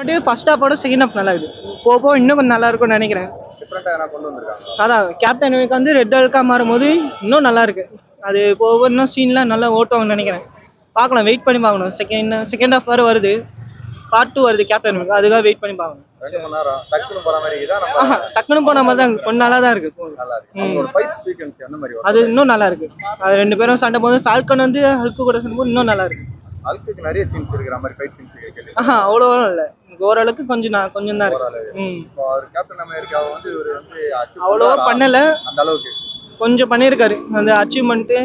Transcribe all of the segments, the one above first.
பாட்டு first ஹாஃபோட second half நல்லா இருக்குது. போக இன்னும் கொஞ்சம் நல்லா இருக்கும்னு நினைக்கிறேன். அதான் கேப்டன் அமெரிக்கா வந்து ரெட் ஹல்கா மாறும்போது இன்னும் நல்லா இருக்கு. அது போக இன்னும் சீன்லாம் நல்லா ஓட்டுவாங்கன்னு நினைக்கிறேன். பார்க்கலாம், வெயிட் பண்ணி பார்க்கணும். செகண்ட் ஹாஃப் வேறு வருது, பார்ட் 2 வருது கேப்டன் அமெரிக்கா, அதுக்காக வெயிட் பண்ணி பார்க்கணும். டக்குன்னு போன மாதிரி தான், கொஞ்சம் நல்லா தான் இருக்கு. அது இன்னும் நல்லா இருக்கு. அது ரெண்டு பேரும் சண்டை போது ஃபால்கன் வந்து ஹல்கு கூட சண்டை இன்னும் நல்லா இருக்கு. நிறைய சீன்ஸ் இருக்கிற மாதிரி ஃபைட் சீன்ஸ் இருக்கு. அவ்வளோவா இல்லை, ஓரளவுக்கு கொஞ்சம் தான் இருக்கு. கேப்டன் அமெரிக்காவை வந்து இவர் வந்து அவ்வளோவா பண்ணல, அந்த அளவுக்கு கொஞ்சம் பண்ணியிருக்காரு. அந்த அச்சீவ்மெண்ட்டு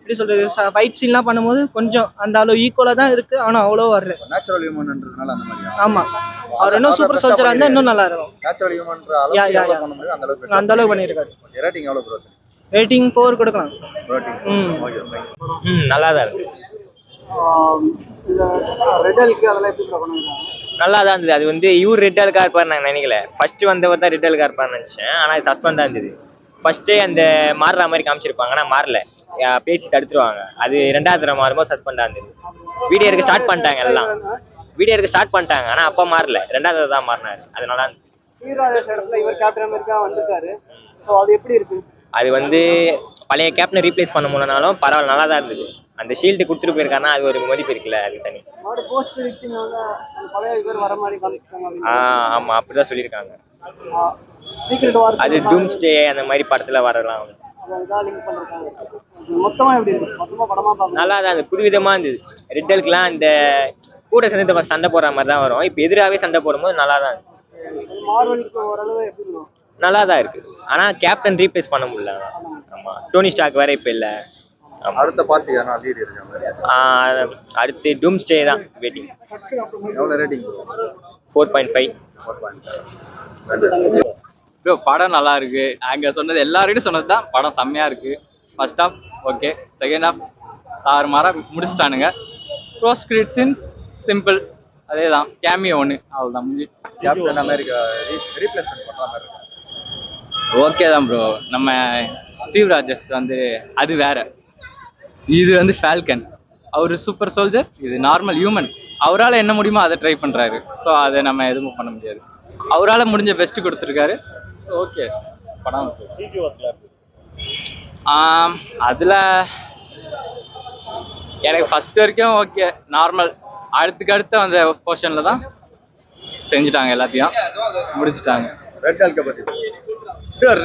எப்படி சொல்றது, ஃபைட் சீன்லாம் பண்ணும்போது கொஞ்சம் அந்த அளவு ஈக்குவலாக தான் இருக்கு. ஆனால் அவ்வளோ வரல. நேச்சுரல் ஹியூமன்ன்றதுனால அந்த மாதிரி. ஆமாம், அவர் இன்னும் சூப்பர் சோல்ஜரா இருந்தால் இன்னும் நல்லா இருக்கும். நேச்சுரல் ஹியூமன்ற அளவுக்கு அந்த அளவுக்கு பண்ணியிருக்காரு. ரேட்டிங் எவ்வளோ ப்ரோ? ரேட்டிங் 4 கொடுக்கலாம். நல்லா தான் இருக்கு. ரெட் ஹல்க் அதெல்லாம் எப்படி பண்ணுவாங்க? நல்லா தான் இருந்தது. அது வந்து இவர் ரெட் ஹல்கா இருப்பார் நாங்கள் நினைக்கல. ஃபர்ஸ்ட் வந்தவர் தான் ரெட் ஹல்கா இருப்பார்னு நினச்சேன். ஆனால் அது சஸ்பெண்ட் தான் இருந்தது. ஃபர்ஸ்டே அந்த மாறுற மாதிரி காமிச்சிருப்பாங்க, ஆனால் மாறல, பேசி தடுத்துருவாங்க. அது ரெண்டாவது தடவை மாறும்போது சஸ்பெண்டாக இருந்தது. வீடியோ எடுக்க ஸ்டார்ட் பண்ணிட்டாங்க, எல்லாம் வீடியோ எடுக்க ஸ்டார்ட் பண்ணிட்டாங்க. ஆனால் அப்போ மாறல, ரெண்டாவது தடவை தான் மாறினாரு. அது நல்லா இருந்துச்சு. இவர் கேப்டன் அமெரிக்கா வந்திருக்காரு, அது எப்படி இருக்கு? அது வந்து பழைய கேப்டனை ரீப்ளேஸ் பண்ண முடியலனாலும் பரவாயில்ல, நல்லா தான் இருந்தது. அந்த ஷீல்டு கொடுத்துட்டு போயிருக்காருன்னா அது ஒரு மதிப்பு இருக்குல்ல, அது தனி. ஆமா, அப்படிதான் சொல்லியிருக்காங்க. அது டூம்ஸ்டே அந்த மாதிரி படத்துல வரலாம். நல்லா தான் இருந்தது, புதுவிதமா இருந்தது. ரெட் ஹல்க்லாம் இந்த கூட சேர்ந்து சண்டை போடுற மாதிரி தான் வரும். இப்போ எதிராகவே சண்டை போடும்போது நல்லா தான் இருக்கு. நல்லா தான் இருக்கு. ஆனா கேப்டன் ரீப்ளேஸ் பண்ண முடியல. ஆமா, டோனி ஸ்டார்க் வேற இப்ப இல்ல. அடுத்த பார்ட்டி யாரா லீட் இருக்காங்க? அடுத்து டூம்ஸ்டே தான் வெயிட்டிங். எவ்வளவு ரேட்டிங்? 4.5. ப்ரோ படம் நல்லா இருக்கு. அங்க சொன்னது எல்லாரும் சொன்னது தான். படம் செம்மையா இருக்கு. First half okay, second half தாறுமாறா முடிச்சிட்டானுங்க. க்ளோஸ் கிரெடிட்ஸ் சிம்பிள், அதே தான். கேமியோ ஒன்று, அவ்வளோதான் முடிஞ்சிச்சு. கேப்டன் அமெரிக்கா ரீப்ளேஸ்மெண்ட் பண்ற மாதிரி இருக்கு. ஓகே தான் ப்ரோ. நம்ம ஸ்டீவ் ராஜர்ஸ் வந்து அது வேற, இது வந்து ஃபால்கன். அவர் சூப்பர் சோல்ஜர், இது நார்மல் ஹியூமன். அவரால் என்ன முடியுமோ அதை ட்ரை பண்ணுறாரு. ஸோ அதை நம்ம எதுவும் பண்ண முடியாது. அவரால் முடிஞ்ச பெஸ்ட்டு கொடுத்துருக்காரு. ஓகே படம். அதில் எனக்கு ஃபர்ஸ்ட் வரைக்கும் ஓகே நார்மல். அடுத்த அந்த போர்ஷனில் தான் செஞ்சுட்டாங்க, எல்லாத்தையும் முடிச்சுட்டாங்க. ரெட் ஹல்கை பற்றி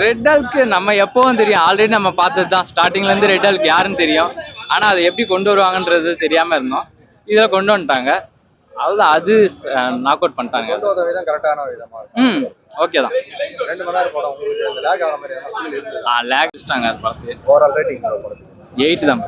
ரெட் ஹல்க்கு நம்ம எப்பவும் தெரியும், ஆல்ரெடி நம்ம பார்த்தது தான். ஸ்டார்டிங்லேருந்து ரெட் ஹல்க் யாருன்னு தெரியும். ஆனால் அதை எப்படி கொண்டு வருவாங்கன்றது தெரியாமல் இருந்தோம். இதில் கொண்டு வந்துட்டாங்க, அதுதான். அது நாக் அவுட் பண்ணிட்டாங்க. கரெக்டான விதமா ஓகே தான். 2 மணி நேரம் படம் உங்களுக்கு லேக் ஆகிற மாதிரி லேக் வச்சுட்டாங்க. அது பார்த்து ஓவரால் ரேட்டிங் 8 தான்.